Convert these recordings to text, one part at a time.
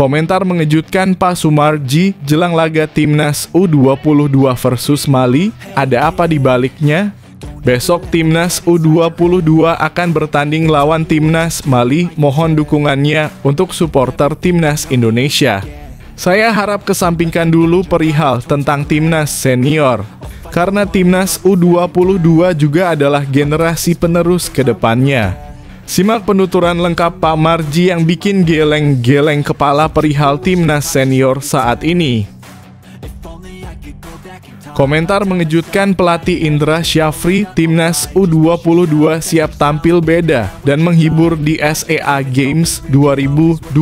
Komentar mengejutkan Pak Sumarji jelang laga Timnas U22 versus Mali, ada apa di baliknya? Besok Timnas U22 akan bertanding lawan Timnas Mali, mohon dukungannya untuk supporter Timnas Indonesia. Saya harap kesampingkan dulu perihal tentang Timnas senior, karena Timnas U22 juga adalah generasi penerus ke depannya. Simak penuturan lengkap Pak Marji yang bikin geleng-geleng kepala perihal Timnas senior saat ini. Komentar mengejutkan pelatih Indra Syafri, Timnas U22 siap tampil beda dan menghibur di SEA Games 2025.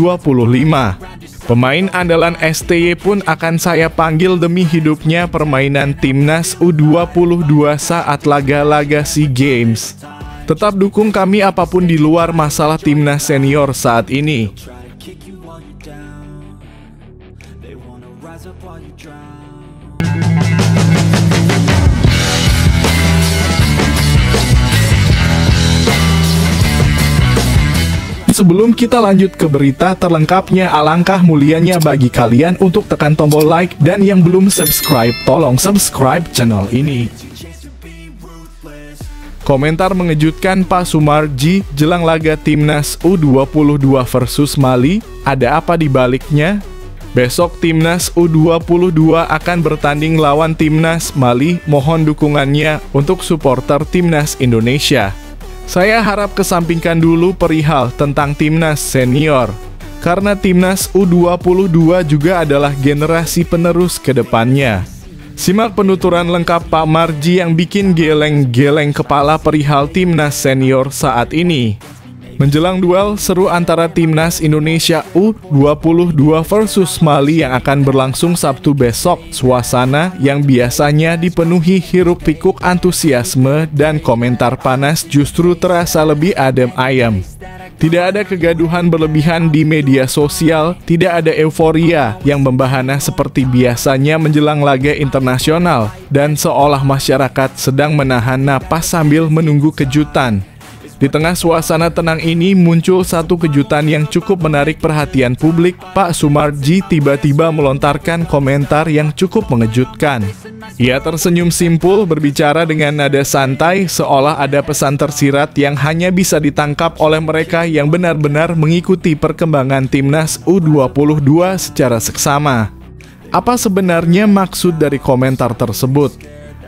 Pemain andalan STY pun akan saya panggil demi hidupnya permainan Timnas U22 saat laga-laga SEA Games. Tetap dukung kami apapun di luar masalah Timnas senior saat ini. Sebelum kita lanjut ke berita terlengkapnya, alangkah mulianya bagi kalian untuk tekan tombol like, dan yang belum subscribe, tolong subscribe channel ini. Komentar mengejutkan Pak Sumarji jelang laga Timnas U22 versus Mali, ada apa di baliknya? Besok Timnas U22 akan bertanding lawan Timnas Mali, mohon dukungannya untuk supporter Timnas Indonesia. Saya harap kesampingkan dulu perihal tentang Timnas senior, karena Timnas U22 juga adalah generasi penerus ke depannya. Simak penuturan lengkap Pak Marji yang bikin geleng-geleng kepala perihal Timnas senior saat ini. Menjelang duel seru antara Timnas Indonesia U22 versus Mali yang akan berlangsung Sabtu besok, suasana yang biasanya dipenuhi hiruk-pikuk antusiasme dan komentar panas justru terasa lebih adem ayem. Tidak ada kegaduhan berlebihan di media sosial, tidak ada euforia yang membahana seperti biasanya menjelang laga internasional, dan seolah masyarakat sedang menahan napas sambil menunggu kejutan. Di tengah suasana tenang ini muncul satu kejutan yang cukup menarik perhatian publik. Pak Sumarji tiba-tiba melontarkan komentar yang cukup mengejutkan. Ia tersenyum simpul, berbicara dengan nada santai, seolah ada pesan tersirat yang hanya bisa ditangkap oleh mereka yang benar-benar mengikuti perkembangan Timnas U22 secara seksama. Apa sebenarnya maksud dari komentar tersebut?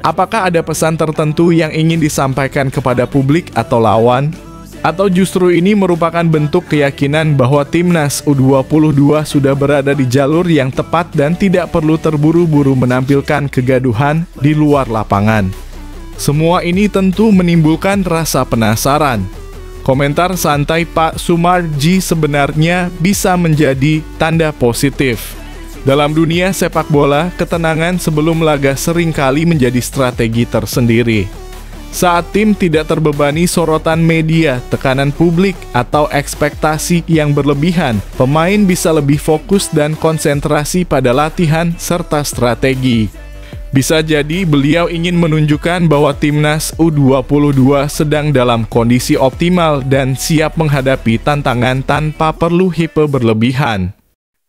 Apakah ada pesan tertentu yang ingin disampaikan kepada publik atau lawan? Atau justru ini merupakan bentuk keyakinan bahwa Timnas U22 sudah berada di jalur yang tepat dan tidak perlu terburu-buru menampilkan kegaduhan di luar lapangan? Semua ini tentu menimbulkan rasa penasaran. Komentar santai Pak Sumarji sebenarnya bisa menjadi tanda positif. Dalam dunia sepak bola, ketenangan sebelum laga seringkali menjadi strategi tersendiri. Saat tim tidak terbebani sorotan media, tekanan publik, atau ekspektasi yang berlebihan, pemain bisa lebih fokus dan konsentrasi pada latihan serta strategi. Bisa jadi beliau ingin menunjukkan bahwa Timnas U22 sedang dalam kondisi optimal dan siap menghadapi tantangan tanpa perlu hype berlebihan.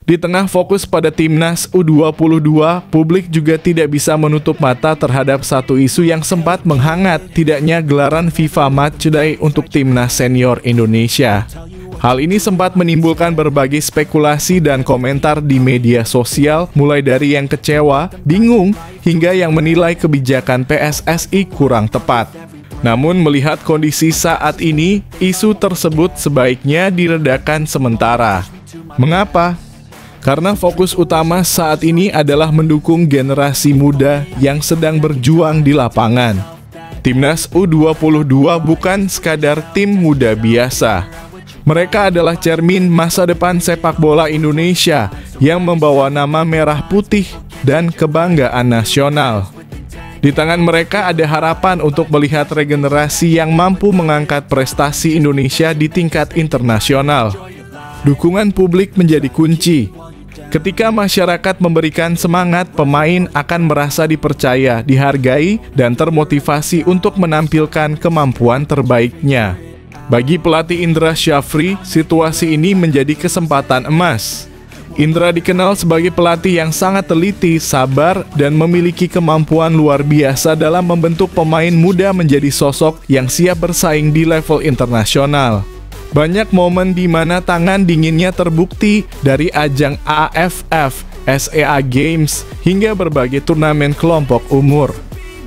Di tengah fokus pada Timnas U22, publik juga tidak bisa menutup mata terhadap satu isu yang sempat menghangat, tidaknya gelaran FIFA Matchday untuk Timnas senior Indonesia. Hal ini sempat menimbulkan berbagai spekulasi dan komentar di media sosial, mulai dari yang kecewa, bingung, hingga yang menilai kebijakan PSSI kurang tepat. Namun melihat kondisi saat ini, isu tersebut sebaiknya diredakan sementara. Mengapa? Karena fokus utama saat ini adalah mendukung generasi muda yang sedang berjuang di lapangan. Timnas U22 bukan sekadar tim muda biasa. Mereka adalah cermin masa depan sepak bola Indonesia yang membawa nama merah putih dan kebanggaan nasional. Di tangan mereka ada harapan untuk melihat regenerasi yang mampu mengangkat prestasi Indonesia di tingkat internasional. Dukungan publik menjadi kunci. Ketika masyarakat memberikan semangat, pemain akan merasa dipercaya, dihargai, dan termotivasi untuk menampilkan kemampuan terbaiknya. Bagi pelatih Indra Syafri, situasi ini menjadi kesempatan emas. Indra dikenal sebagai pelatih yang sangat teliti, sabar, dan memiliki kemampuan luar biasa dalam membentuk pemain muda menjadi sosok yang siap bersaing di level internasional. Banyak momen di mana tangan dinginnya terbukti dari ajang AFF, SEA Games, hingga berbagai turnamen kelompok umur.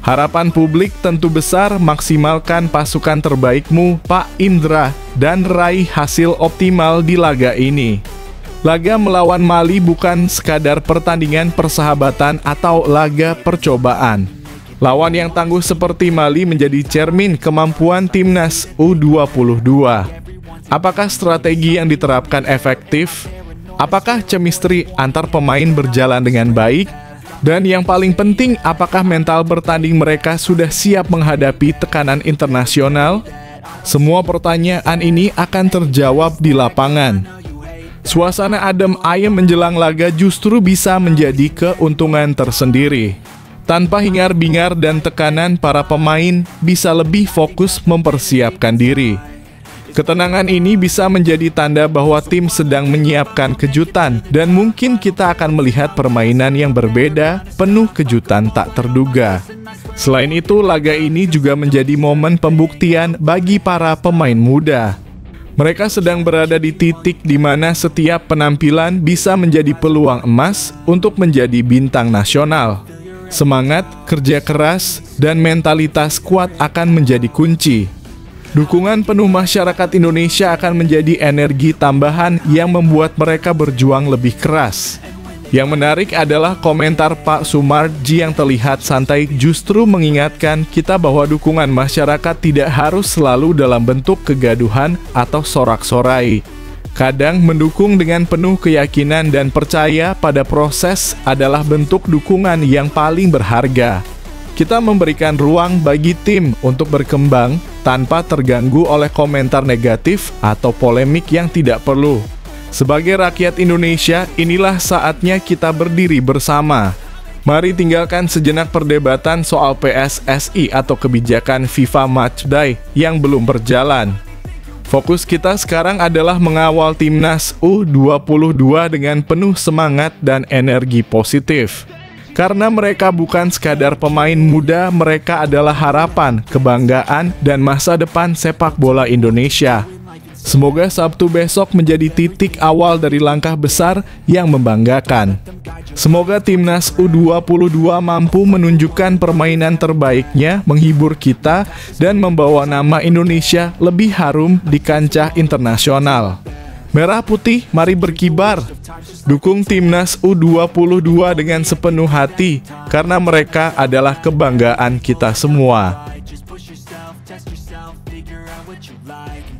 Harapan publik tentu besar, maksimalkan pasukan terbaikmu, Pak Indra, dan raih hasil optimal di laga ini. Laga melawan Mali bukan sekadar pertandingan persahabatan atau laga percobaan. Lawan yang tangguh seperti Mali menjadi cermin kemampuan timnas U22. Apakah strategi yang diterapkan efektif? Apakah chemistry antar pemain berjalan dengan baik? Dan yang paling penting, apakah mental bertanding mereka sudah siap menghadapi tekanan internasional? Semua pertanyaan ini akan terjawab di lapangan. Suasana adem ayem menjelang laga justru bisa menjadi keuntungan tersendiri. Tanpa hingar-bingar dan tekanan, para pemain bisa lebih fokus mempersiapkan diri. Ketenangan ini bisa menjadi tanda bahwa tim sedang menyiapkan kejutan, dan mungkin kita akan melihat permainan yang berbeda, penuh kejutan tak terduga. Selain itu, laga ini juga menjadi momen pembuktian bagi para pemain muda. Mereka sedang berada di titik di mana setiap penampilan bisa menjadi peluang emas untuk menjadi bintang nasional. Semangat, kerja keras, dan mentalitas kuat akan menjadi kunci. Dukungan penuh masyarakat Indonesia akan menjadi energi tambahan yang membuat mereka berjuang lebih keras. Yang menarik adalah komentar Pak Sumarji yang terlihat santai justru mengingatkan kita bahwa dukungan masyarakat tidak harus selalu dalam bentuk kegaduhan atau sorak-sorai. Kadang mendukung dengan penuh keyakinan dan percaya pada proses adalah bentuk dukungan yang paling berharga. Kita memberikan ruang bagi tim untuk berkembang tanpa terganggu oleh komentar negatif atau polemik yang tidak perlu. Sebagai rakyat Indonesia, inilah saatnya kita berdiri bersama. Mari tinggalkan sejenak perdebatan soal PSSI atau kebijakan FIFA Matchday yang belum berjalan. Fokus kita sekarang adalah mengawal timnas U22 dengan penuh semangat dan energi positif. Karena mereka bukan sekadar pemain muda, mereka adalah harapan, kebanggaan, dan masa depan sepak bola Indonesia. Semoga Sabtu besok menjadi titik awal dari langkah besar yang membanggakan. Semoga timnas U22 mampu menunjukkan permainan terbaiknya, menghibur kita, dan membawa nama Indonesia lebih harum di kancah internasional. Merah putih, mari berkibar. Dukung timnas U22 dengan sepenuh hati, karena mereka adalah kebanggaan kita semua.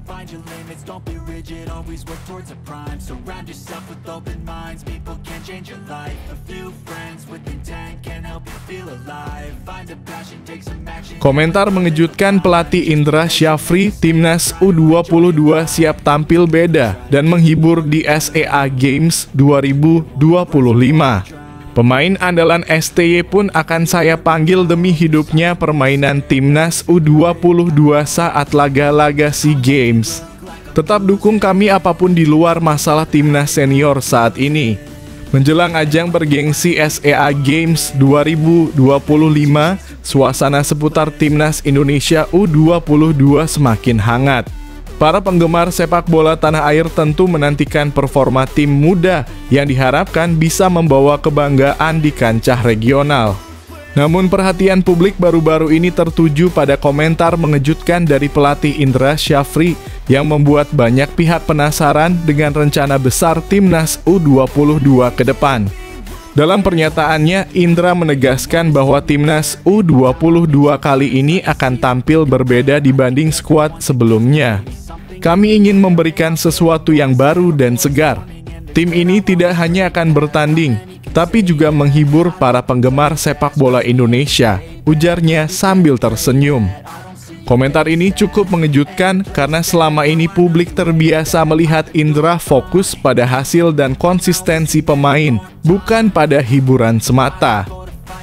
Find your limits, don't be rigid, always work towards a prime. Surround yourself with open minds, people can change your life. A few friends with intent can help you feel alive. Find a passion, take some action. Komentar mengejutkan pelatih Indra Syafri, timnas U22 siap tampil beda dan menghibur di SEA Games 2025. Pemain andalan STY pun akan saya panggil demi hidupnya permainan timnas U22 saat laga-laga SEA Games. Tetap dukung kami apapun di luar masalah timnas senior saat ini. Menjelang ajang bergengsi SEA Games 2025, suasana seputar timnas Indonesia U22 semakin hangat. Para penggemar sepak bola tanah air tentu menantikan performa tim muda yang diharapkan bisa membawa kebanggaan di kancah regional. Namun perhatian publik baru-baru ini tertuju pada komentar mengejutkan dari pelatih Indra Syafri yang membuat banyak pihak penasaran dengan rencana besar timnas U22 ke depan. Dalam pernyataannya, Indra menegaskan bahwa timnas U22 kali ini akan tampil berbeda dibanding skuad sebelumnya. Kami ingin memberikan sesuatu yang baru dan segar. Tim ini tidak hanya akan bertanding, tapi juga menghibur para penggemar sepak bola Indonesia, ujarnya sambil tersenyum. Komentar ini cukup mengejutkan karena selama ini publik terbiasa melihat Indra fokus pada hasil dan konsistensi pemain, bukan pada hiburan semata.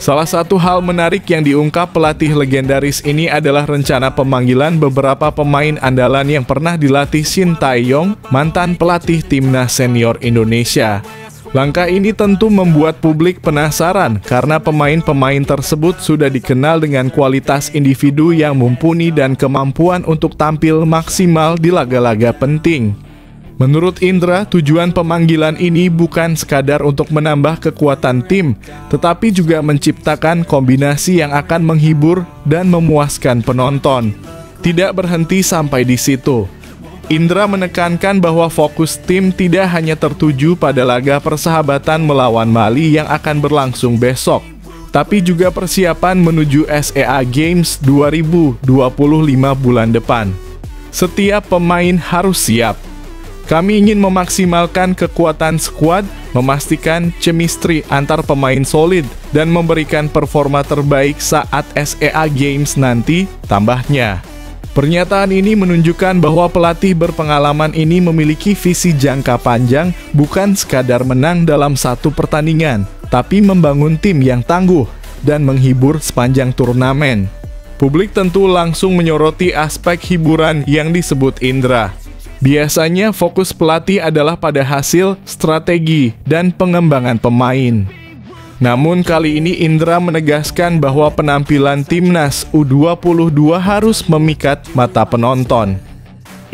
Salah satu hal menarik yang diungkap pelatih legendaris ini adalah rencana pemanggilan beberapa pemain andalan yang pernah dilatih Shin Tae-yong, mantan pelatih timnas senior Indonesia. Langkah ini tentu membuat publik penasaran karena pemain-pemain tersebut sudah dikenal dengan kualitas individu yang mumpuni dan kemampuan untuk tampil maksimal di laga-laga penting. Menurut Indra, tujuan pemanggilan ini bukan sekadar untuk menambah kekuatan tim, tetapi juga menciptakan kombinasi yang akan menghibur dan memuaskan penonton. Tidak berhenti sampai di situ. Indra menekankan bahwa fokus tim tidak hanya tertuju pada laga persahabatan melawan Mali yang akan berlangsung besok, tapi juga persiapan menuju SEA Games 2025 bulan depan. Setiap pemain harus siap. Kami ingin memaksimalkan kekuatan skuad, memastikan chemistry antar pemain solid, dan memberikan performa terbaik saat SEA Games nanti, tambahnya. Pernyataan ini menunjukkan bahwa pelatih berpengalaman ini memiliki visi jangka panjang, bukan sekadar menang dalam satu pertandingan, tapi membangun tim yang tangguh dan menghibur sepanjang turnamen. Publik tentu langsung menyoroti aspek hiburan yang disebut Indra. Biasanya fokus pelatih adalah pada hasil, strategi, dan pengembangan pemain. Namun kali ini Indra menegaskan bahwa penampilan timnas U22 harus memikat mata penonton.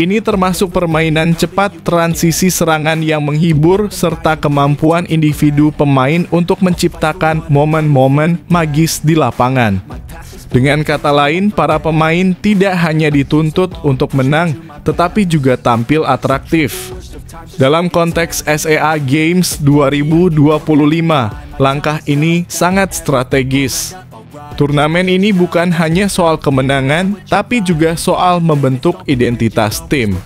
Ini termasuk permainan cepat, transisi serangan yang menghibur, serta kemampuan individu pemain untuk menciptakan momen-momen magis di lapangan. Dengan kata lain, para pemain tidak hanya dituntut untuk menang, tetapi juga tampil atraktif. Dalam konteks SEA Games 2025, langkah ini sangat strategis. Turnamen ini bukan hanya soal kemenangan, tapi juga soal membentuk identitas tim.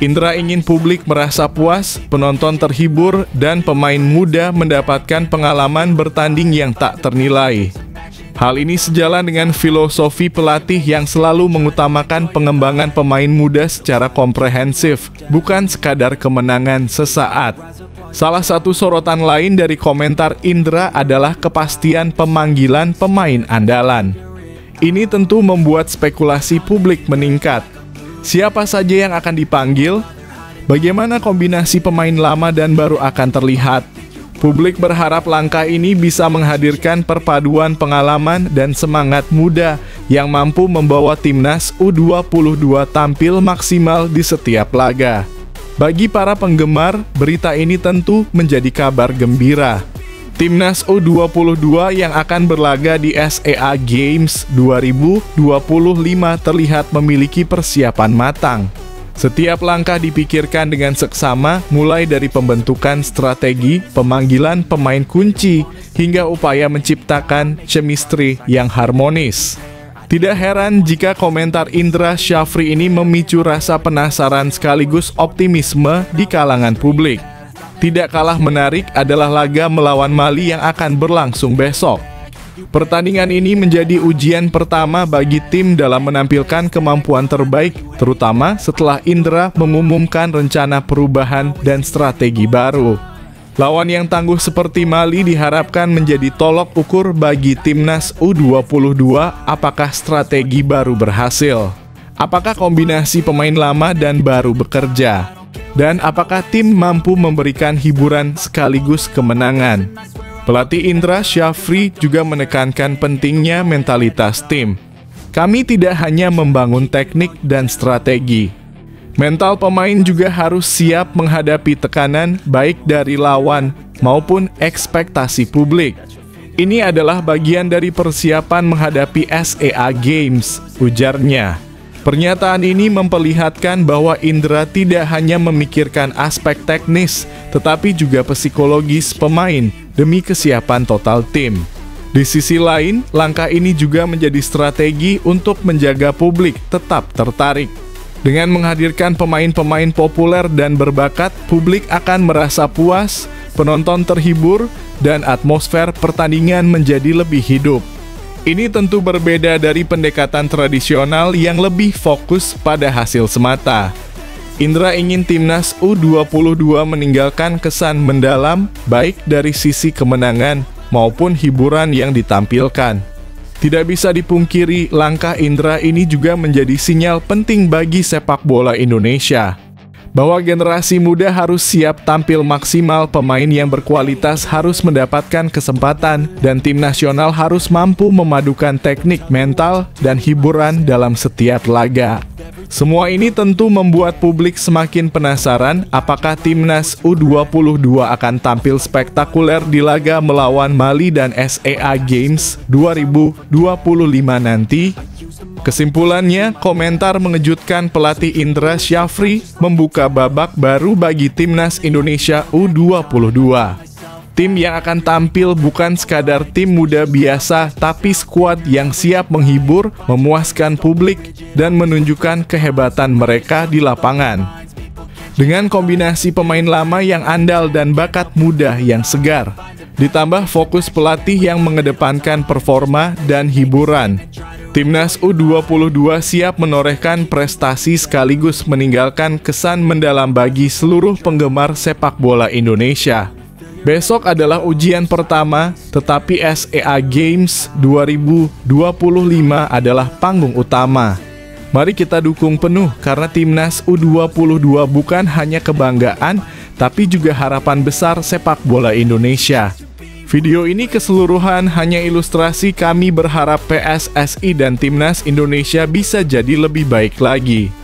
Indra ingin publik merasa puas, penonton terhibur, dan pemain muda mendapatkan pengalaman bertanding yang tak ternilai. Hal ini sejalan dengan filosofi pelatih yang selalu mengutamakan pengembangan pemain muda secara komprehensif, bukan sekadar kemenangan sesaat. Salah satu sorotan lain dari komentar Indra adalah kepastian pemanggilan pemain andalan. Ini tentu membuat spekulasi publik meningkat. Siapa saja yang akan dipanggil? Bagaimana kombinasi pemain lama dan baru akan terlihat? Publik berharap langkah ini bisa menghadirkan perpaduan pengalaman dan semangat muda yang mampu membawa timnas U22 tampil maksimal di setiap laga. Bagi para penggemar, berita ini tentu menjadi kabar gembira. Timnas U22 yang akan berlaga di SEA Games 2025 terlihat memiliki persiapan matang. Setiap langkah dipikirkan dengan seksama, mulai dari pembentukan strategi, pemanggilan pemain kunci, hingga upaya menciptakan chemistry yang harmonis. Tidak heran jika komentar Indra Syafri ini memicu rasa penasaran sekaligus optimisme di kalangan publik. Tidak kalah menarik adalah laga melawan Mali yang akan berlangsung besok. Pertandingan ini menjadi ujian pertama bagi tim dalam menampilkan kemampuan terbaik, terutama setelah Indra mengumumkan rencana perubahan dan strategi baru. Lawan yang tangguh seperti Mali diharapkan menjadi tolok ukur bagi timnas U22 apakah strategi baru berhasil. Apakah kombinasi pemain lama dan baru bekerja? Dan apakah tim mampu memberikan hiburan sekaligus kemenangan? Pelatih Indra Syafri juga menekankan pentingnya mentalitas tim. Kami tidak hanya membangun teknik dan strategi. Mental pemain juga harus siap menghadapi tekanan baik dari lawan maupun ekspektasi publik. Ini adalah bagian dari persiapan menghadapi SEA Games, ujarnya. Pernyataan ini memperlihatkan bahwa Indra tidak hanya memikirkan aspek teknis, tetapi juga psikologis pemain demi kesiapan total tim. Di sisi lain, langkah ini juga menjadi strategi untuk menjaga publik tetap tertarik. Dengan menghadirkan pemain-pemain populer dan berbakat, publik akan merasa puas, penonton terhibur, dan atmosfer pertandingan menjadi lebih hidup. Ini tentu berbeda dari pendekatan tradisional yang lebih fokus pada hasil semata. Indra ingin timnas U22 meninggalkan kesan mendalam baik dari sisi kemenangan maupun hiburan yang ditampilkan. Tidak bisa dipungkiri, langkah Indra ini juga menjadi sinyal penting bagi sepak bola Indonesia. bahwa generasi muda harus siap tampil maksimal, pemain yang berkualitas harus mendapatkan kesempatan, dan tim nasional harus mampu memadukan teknik, mental, dan hiburan dalam setiap laga. Semua ini tentu membuat publik semakin penasaran apakah timnas U22 akan tampil spektakuler di laga melawan Mali dan SEA Games 2025 nanti. Kesimpulannya, komentar mengejutkan pelatih Indra Syafri membuka babak baru bagi timnas Indonesia U22. Tim yang akan tampil bukan sekadar tim muda biasa, tapi skuad yang siap menghibur, memuaskan publik, dan menunjukkan kehebatan mereka di lapangan. Dengan kombinasi pemain lama yang andal dan bakat muda yang segar, ditambah fokus pelatih yang mengedepankan performa dan hiburan, timnas U22 siap menorehkan prestasi sekaligus meninggalkan kesan mendalam bagi seluruh penggemar sepak bola Indonesia. Besok adalah ujian pertama, tetapi SEA Games 2025 adalah panggung utama. Mari kita dukung penuh karena timnas U22 bukan hanya kebanggaan, tapi juga harapan besar sepak bola Indonesia. Video ini keseluruhan hanya ilustrasi, kami berharap PSSI dan timnas Indonesia bisa jadi lebih baik lagi.